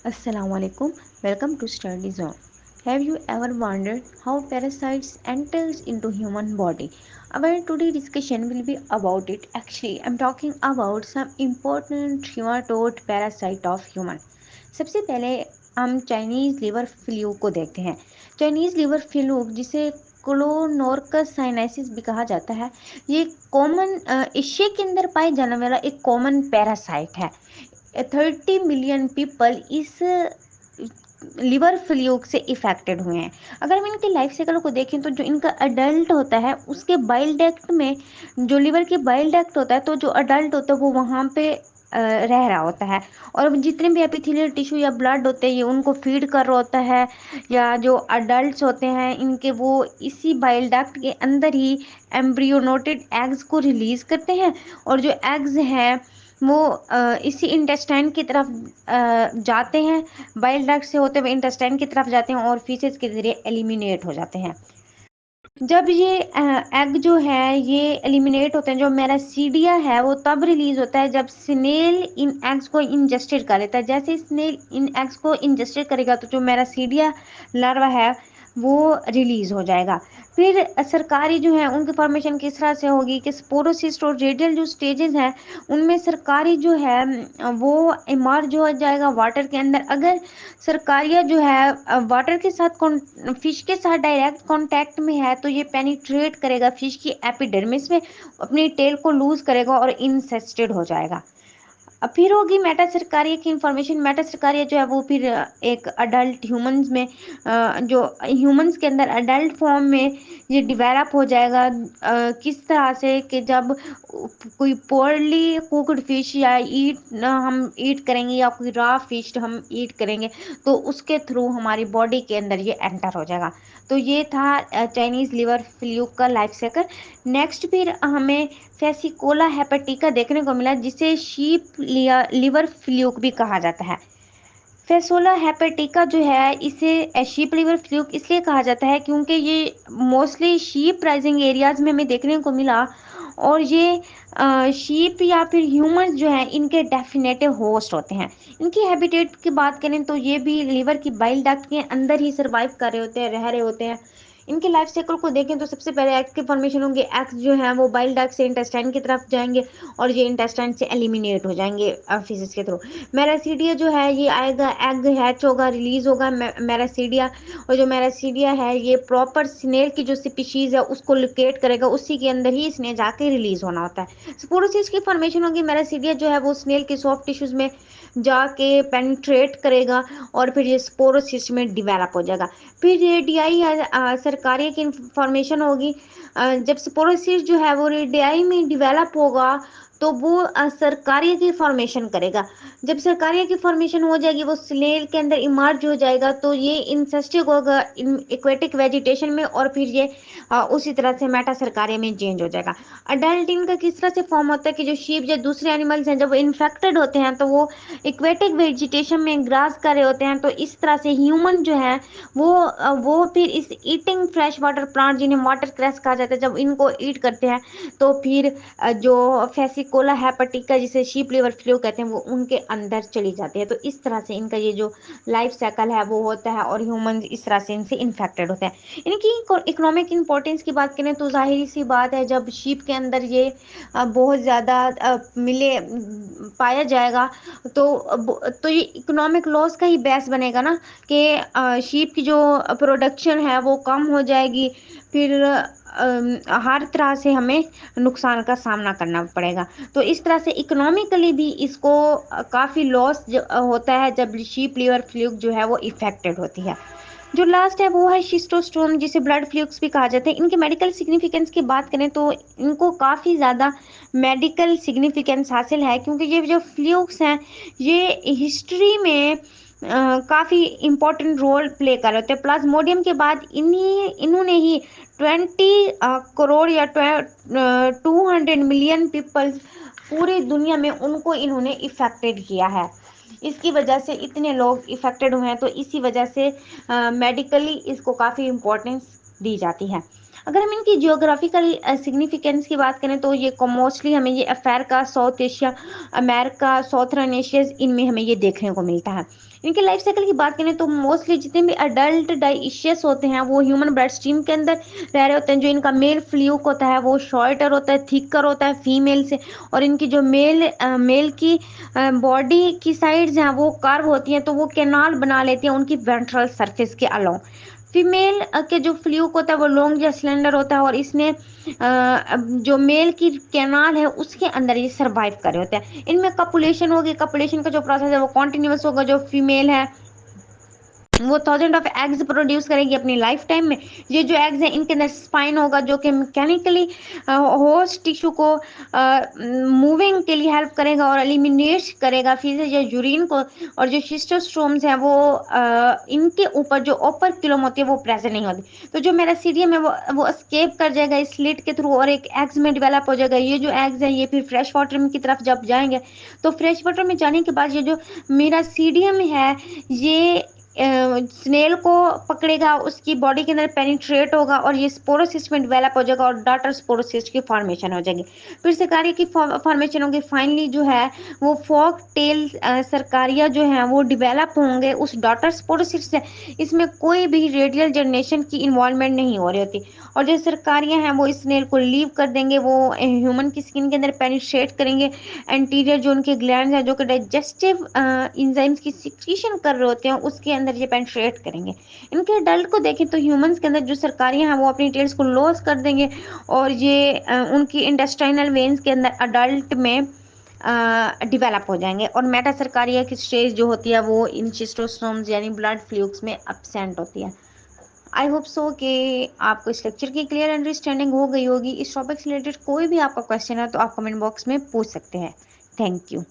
Assalamualaikum. Welcome to Study Zone. Have you ever wondered how parasites enters into human body? Our today discussion will be about it. Actually, I'm talking about some important trematode parasite of human. सबसे पहले हम Chinese liver fluke को देखते हैं। Chinese liver fluke जिसे क्लोनोर्कस sinensis भी कहा जाता है, ये कॉमन एशिया के अंदर पाए जाने वाला एक कॉमन पैरासाइट है। 30 मिलियन पीपल इस लिवर फ्लू से इफेक्टेड हुए हैं। अगर हम इनके लाइफ साइकिल को देखें तो जो इनका अडल्ट होता है उसके बाइल डक्ट में, जो लिवर के बाइल डक्ट होता है, तो जो अडल्ट होता है वो वहाँ पे रह रहा होता है, और जितने भी एपिथेलियल टिश्यू या ब्लड होते हैं ये उनको फीड कर रहा होता है, या जो अडल्ट होते हैं इनके वो इसी बाइल डक्ट के अंदर ही एम्ब्रियोनेटेड एग्स को रिलीज करते हैं, और जो एग्स हैं वो इसी इंटेस्टाइन की तरफ जाते हैं, बाइल डक्ट से होते हुए इंटेस्टाइन की तरफ जाते हैं और फीसेस के जरिए एलिमिनेट हो जाते हैं। जब ये एग जो है ये एलिमिनेट होते हैं, जो मेरासीडिया है वो तब रिलीज होता है जब स्नेल इन एग्स को इंजेस्टेड कर लेता है। जैसे स्नेल इन एग्स को इंजेस्टेड करेगा तो जो मेरासीडिया लार्वा है वो रिलीज हो जाएगा। फिर सरकारी जो है उनकी फॉर्मेशन किस तरह से होगी कि स्पोरोसिस्ट और रेडियल जो स्टेजेस हैं उनमें सरकारी जो है वो इमर्ज हो जाएगा वाटर के अंदर। अगर सरकारिया जो है वाटर के साथ फिश के साथ डायरेक्ट कांटेक्ट में है तो ये पेनिट्रेट करेगा फिश की एपिडर्मिस में, अपनी टेल को लूज करेगा और इनसेस्टेड हो जाएगा। अब फिर होगी मेटासरकारिया की इंफॉर्मेशन। मेटासरकारिया जो है वो फिर एक अडल्ट ह्यूमंस में, जो ह्यूमंस के अंदर अडल्ट फॉर्म में ये डिवेलप हो जाएगा। किस तरह से कि जब कोई पोरली कुकड फिश या हम ईट करेंगे, या कोई रॉ फिश हम ईट करेंगे तो उसके थ्रू हमारी बॉडी के अंदर ये एंटर हो जाएगा। तो ये था चाइनीज लिवर फ्लू का लाइफ साइकिल। नेक्स्ट फिर हमें फेसिकोला हेपेटिका देखने को मिला जिसे शीप लिवर फ्लूक भी कहा जाता है। फेसोला हेपेटिका जो है इसे शीप लिवर फ्लूक इसलिए कहा जाता है क्योंकि ये मोस्टली शीप राइजिंग एरियाज में हमें देखने को मिला, और ये शीप या फिर ह्यूमंस जो हैं इनके डेफिनेटिव होस्ट होते हैं। इनकी हैबिटेट की बात करें तो ये भी लिवर की बाइल डक्ट के अंदर ही सर्वाइव कर रहे होते हैं, रह रहे होते हैं। इनके लाइफ साइकिल को देखें तो सबसे पहले एग की फॉर्मेशन होंगे। एग्स जो है वो बाइल डक्ट से इंटेस्टाइन की तरफ जाएंगे और ये इंटेस्टाइन से एलिमिनेट हो जाएंगे फिजिस के थ्रू। मेरासीडिया जो है ये आएगा, एग हैच होगा, रिलीज होगा मेरासीडिया, और जो मेरासीडिया है ये प्रॉपर स्नेल की जो स्पीशीज है उसको लोकेट करेगा, उसी के अंदर ही इसने जाके रिलीज होना होता है। स्पोरोसिस की फॉर्मेशन होगी। मेरासीडिया जो है वो स्नेल के सॉफ्ट टिश्यूज में जाके पेनिट्रेट करेगा और फिर ये स्पोरोसिस में डिवेलप हो जाएगा। फिर रेडियाई सरकारी की फॉर्मेशन होगी। जब स्पोरोसिस जो है वो रेडियाई में डिवेलप होगा तो वो सरकारिया की फॉर्मेशन करेगा। जब सरकारिया की फॉर्मेशन हो जाएगी वो स्नेल के अंदर इमर्ज हो जाएगा, तो ये इंसेस्टिक होगा एक्वेटिक वेजिटेशन में, और फिर ये उसी तरह से मेटा सरकारिया में चेंज हो जाएगा। अडल्ट इनका किस तरह से फॉर्म होता है कि जो शीप या दूसरे एनिमल्स हैं जब वो इन्फेक्टेड होते हैं तो वो एक्वेटिक वेजिटेशन में ग्रास कर रहे होते हैं, तो इस तरह से ह्यूमन जो है वो फिर इस ईटिंग फ्रेश वाटर प्लांट जिन्हें वाटर क्रैश कहा जाता है, जब इनको ईट करते हैं तो फिर जो फेसिकोला हेपेटिका जिसे शीप लिवर फ्लू कहते हैं वो उनके अंदर चली जाती है। तो इस तरह से इनका ये जो लाइफ साइकिल है वो होता है, और ह्यूमन इस तरह से इनसे इन्फेक्टेड होते हैं। इनकी इकोनॉमिक इंपॉर्टेंस की बात करें तो जाहिर सी बात है जब शीप के अंदर ये बहुत ज़्यादा मिले पाया जाएगा तो ये इकोनॉमिक लॉस का ही बेस बनेगा ना, कि शीप की जो प्रोडक्शन है वो कम हो जाएगी, फिर हर तरह से हमें नुकसान का सामना करना पड़ेगा। तो इस तरह से इकोनॉमिकली भी इसको काफ़ी लॉस होता है जब शीप लिवर फ्लूक जो है वो इफेक्टेड होती है। जो लास्ट है वो है शिस्टोस्टोम जिसे ब्लड फ्लूक्स भी कहा जाता है। इनके मेडिकल सिग्निफिकेंस की बात करें तो इनको काफ़ी ज़्यादा मेडिकल सिग्निफिकेंस हासिल है, क्योंकि ये जो फ्लूक्स हैं ये हिस्ट्री में काफ़ी इम्पोर्टेंट रोल प्ले कर रहे होते हैं। प्लाज्मोडियम के बाद इन्होंने ही 20 करोड़ या 200 मिलियन पीपल पूरी दुनिया में उनको इन्होंने इफेक्टेड किया है। इसकी वजह से इतने लोग इफेक्टेड हुए हैं, तो इसी वजह से मेडिकली इसको काफ़ी इम्पोर्टेंस दी जाती है। अगर हम इनकी जियोग्राफिकल सिग्निफिकेंस की बात करें तो ये मोस्टली हमें ये Africa, south Asia, America, southern Asia, इनमें हमें ये देखने को मिलता है। इनके लाइफ साइकिल की बात करें तो मोस्टली जितने भी अडल्ट डाइशियस होते हैं वो ह्यूमन ब्लड स्ट्रीम के अंदर रह रहे होते हैं। जो इनका मेल फ्लूक होता है वो शॉर्टर होता है, थिकर होता है फीमेल से, और इनकी जो मेल की बॉडी की साइड्स हैं वो कर्व होती हैं, तो वो कैनाल बना लेती हैं उनकी वेंट्रल सरफेस के अलोंग। फीमेल के जो फ्लूक होता है वो लॉन्ग या सिलेंडर होता है, और इसने जो मेल की कैनाल है उसके अंदर ये सरवाइव कर रहे होते हैं। इनमें कपुलेशन होगी, कपुलेशन का जो प्रोसेस है वो कॉन्टिन्यूस होगा। जो फीमेल है वो 1000 ऑफ एग्स प्रोड्यूस करेगी अपनी लाइफ टाइम में। ये जो एग्स हैं इनके अंदर स्पाइन होगा जो कि मैकेनिकली होस्ट टिश्यू को मूविंग के लिए हेल्प करेगा और एलिमिनेट करेगा फिर या यूरिन को। और जो शिस्टोस्टोम्स हैं वो इनके ऊपर जो ओपर किलोम होती है वो प्रेजेंट नहीं होती। तो जो मेरा सीरियम है वो एस्केप कर जाएगा इस स्लिट के थ्रू और एक एग्स में डेवलप हो जाएगा। ये जो एग्स है ये फिर फ्रेश वाटर में की तरफ जब जाएंगे तो फ्रेश वाटर में जाने के बाद ये जो मेरा सीडियम है ये स्नेल को पकड़ेगा, उसकी बॉडी के अंदर पेनिट्रेट होगा और ये स्पोरोसिस्ट में डेवलप हो जाएगा और डाटर स्पोरोसिस्ट की फॉर्मेशन हो जाएगी। फिर सरकारिया की फॉर्मेशन होगी। फाइनली जो है वो फॉक टेल सरकारिया जो है वो डेवलप होंगे उस डाटर स्पोरोसिस्ट से। इसमें कोई भी रेडियल जनरेशन की इन्वॉल्वमेंट नहीं हो रही होती। और जो सरकारियाँ हैं वो स्नेल को लीव कर देंगे, वो ह्यूमन की स्किन के अंदर पेनिट्रेट करेंगे। एंटीरियर जो उनके ग्लैंड हैं जो कि डाइजेस्टिव इंजाइम्स की सिक्रीशन कर रहे होते हैं उसके अंदर ये पेनिट्रेट करेंगे। इनके अडल्ट को देखें तो ह्यूमंस के अंदर जो सरकारियाँ हैं वो अपनी टेल्स को लॉस कर देंगे और ये उनकी इंटेस्टाइनल वेन्स के अंदर अडल्ट में डिवेलप हो जाएंगे। और मेटा सरकारिया की स्टेज जो होती है वो इन शिस्टोसोम्स यानी ब्लड फ्लूक्स में एब्सेंट होती है। आई होप सो कि आपको इस लेक्चर की क्लियर अंडरस्टैंडिंग हो गई होगी। इस टॉपिक से रिलेटेड कोई भी आपका क्वेश्चन है तो आप कमेंट बॉक्स में पूछ सकते हैं। Thank you.